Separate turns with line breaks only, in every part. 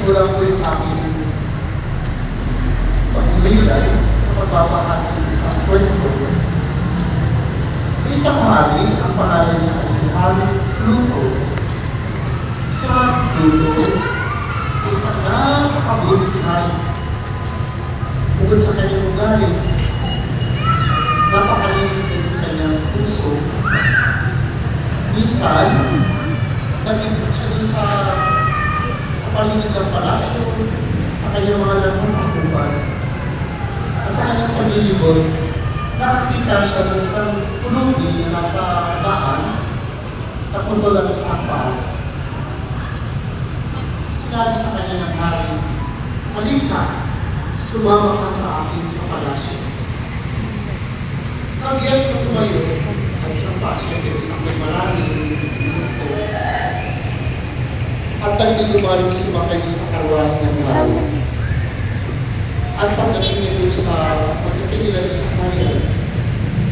Simulan ko yung aking pagmilay sa pagbabahagi ng isang kwento. May isang hari, ang pangalan niya ay si Hari Pluto. Si Hari Pluto ay isang napakabuting hari. Bukod sa kanyang ugali, napakalinis din yung kanyang puso. Minsan, nag-input siya doon sa paligid ng palasyo, sa kanyang mga lasang sakupan. At sa kanyang paglilibot, nakakita siya ng isang pulubi na nasa daan at punto lang sa paa. Sinabi sa kanya ng hari, "Halika, sumama ka sa akin sa palasyo." Kagyat na tumayo, at sa paa siya pero sa may maraming minuto. At nagdidumalo sumakay sa karwahe ng hari. At pagdating niya doon sa pagdating nila doon sa kanya,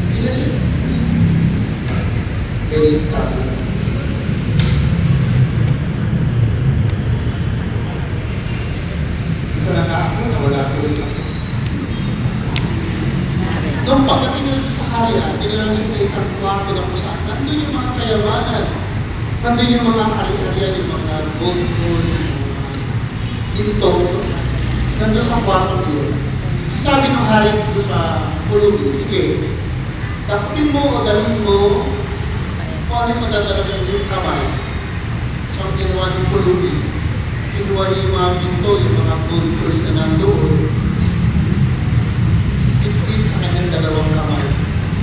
hindi na siya delikado. Isa na ako, nawala ko rin ako. Nung pagdating niya doon sa kanya, tinira siya sa isang kwarto na kung saan nandun yung mga kayamanan. Nandun yung mga hari-harian, yung mga gold, yung mga ginto. Nandun sa kwarto yun. Sabi ng hari ko sa pulubi, "Sige, taputin mo o dalhin mo kung ano yung madadala yung kamay." So, ang ginawa ng pulubi, kinuha niya yung mga ginto, yung mga gold coins na nandoon. Ipit sa kanyang dalawang kamay.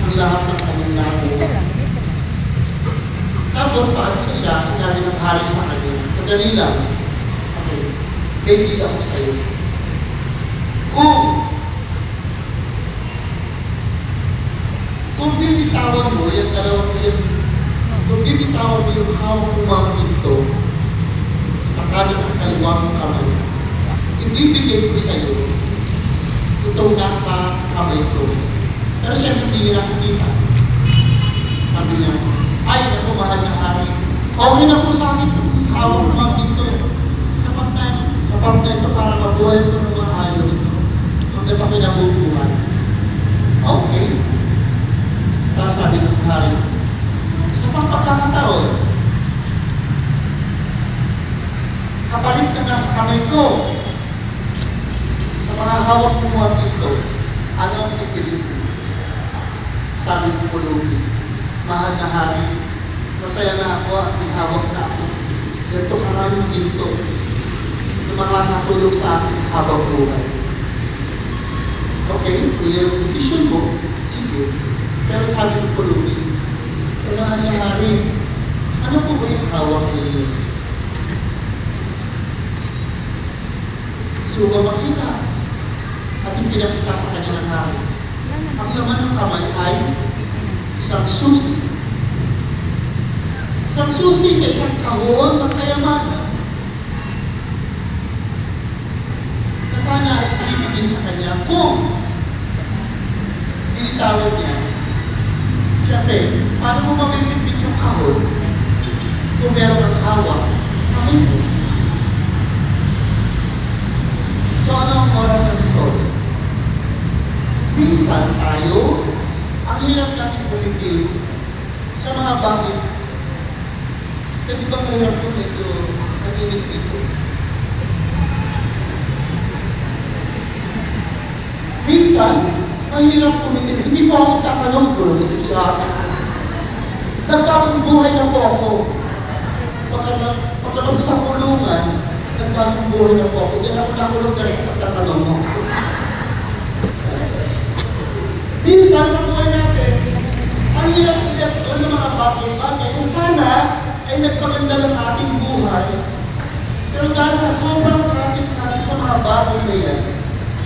Ang lahat ng kanyang labo. Tapos, paalisa siya, sinabi ng hari sa kanya, "Sandali lang. Okay, baby ako sa'yo. Kung bibitawan mo, yung dalawang yung, kung bibitawan mo yung hawak mo mga ginto sa kanan at kaliwa mong kamay, ibibigay ko sa'yo itong nasa kamay ko." Pero siya hindi niya nakikita. Sabi niya, "Ay, naku, mahal na hari. Okay na po sa akin itong hawak mo mga ginto. Sapat na ito para mabuhay ko ng maayos. Hanggang pa kinabubuhay." Okay. Tapos sabi ng hari, "Sa pang pagkakataon, kapalit ka na sa kamay ko. Sa mga hawak mo mga ginto, ano ang pipiliin mo?" Sabi ng pulubi, "Mahal na hari, masaya na ako at may hawak na ako. Ganito karaming ginto na makakatulong sa akin habang buhay." Okay, kung yung decision mo, sige. Pero sabi ng pulubi, "Mahal na hari, ano po ba yung hawak ninyo?" So, makita at yung pinakita sa kanya ng hari. Ang laman ng kamay ay isang susi. Isang susi sa isang kahon ng kayamanan na sana ay ibibigay sa kanya kung nilitawan niya. Siyempre, paano mo mabibigay yung kahon kung meron kang hawak sa kamay mo? So, ano ang moral ng story? Minsan tayo, ang hirap natin bumitiw sa mga bagay. Pwede ba mahirap ko medyo naginig dito? Minsan, mahirap bumitiw. Hindi po ako tatanong ko dito siya. Nagpapang buhay na po ako. Pagkabasa sa kulungan, nagpapang buhay na po ako. Diyan ako nakulong dahil sa pagtatanong mo. Minsan sa buhay natin, ang hirap-hirap doon ng mga bagay-bagay na sana ay nagpaganda ng ating buhay. Pero dahil sa sobrang kapit natin sa mga bagay na yan,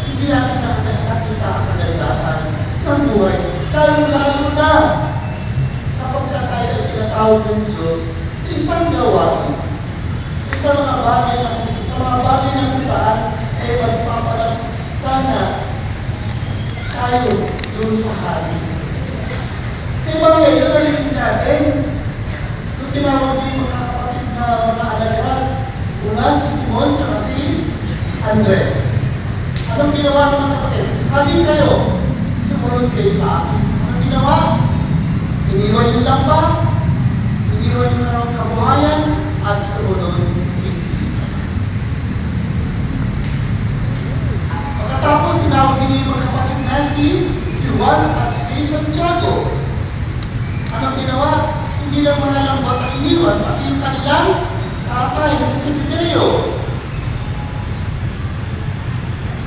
hindi natin nakita ang kagandahan ng buhay. Lalo na kapag tayo ay tinatawag ng Diyos sa isang gawain, sa isang mga bagay na kung saan ay magpapalang sana tayo doon sa hari. Sa ibang ngayon, narinig natin, kung tinawag yung mga kapatid na mga alagad, Una si Simon tsaka si Andres. Anong ginawa ng mga kapatid? Halin kayo, sumunod kayo sa akin. Anong ginawa? Iniwan yung lampa, iniwan yung karang kabuhayan, at sumunod kay Kristo. Pagkatapos, sinawag din yung mga kapatid na si Juan at si Santiago. Anong ginawa? Hindi lang mga lambat ang iniwan, pati yung kanilang tatay na si Zebedeo.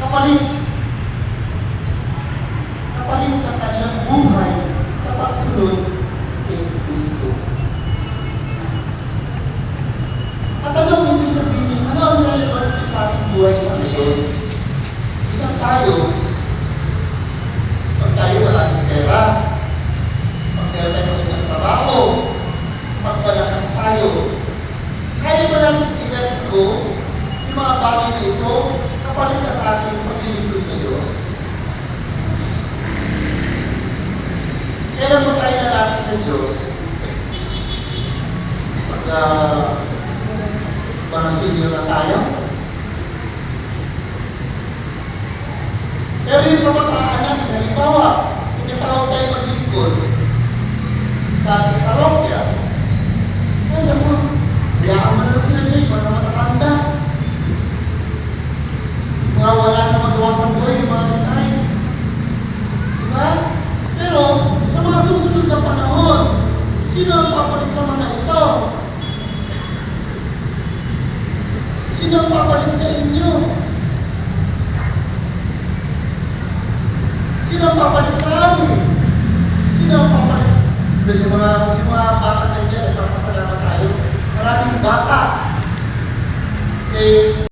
Kapalit ang kanilang buhay sa pagsunod kay Kristo. At anong ibig sabihin? Ano ang relevance sa ating buhay sa ngayon? Isang tayo, pag tayo wala ng pera, pag meron tayo magandang trabaho, pag malakas tayo, kaya ba natin i-let go yung mga bagay na ito kapalit ang ating paglilingkod sa Diyos? Kailan ba tayo nalapit sa Diyos? Pag mga senior na tayo? Pero yung kabataan natin, halimbawa, tinatawag tayo maglingkod sa ating parokya. Alam mo, hayaan mo na lang sila dyan, mga matatanda. Mga wala na magawa sa buhay, yung mga nanay. Diba? Pero, sa mga susunod na panahon, sino ang papalit sa mga ito? Sino ang papalit sa inyo? Sino ang papalit sa amin? Sino ang papalit? Yung mga bata na dyan, papasalamat tayo. Maraming bata. Eh,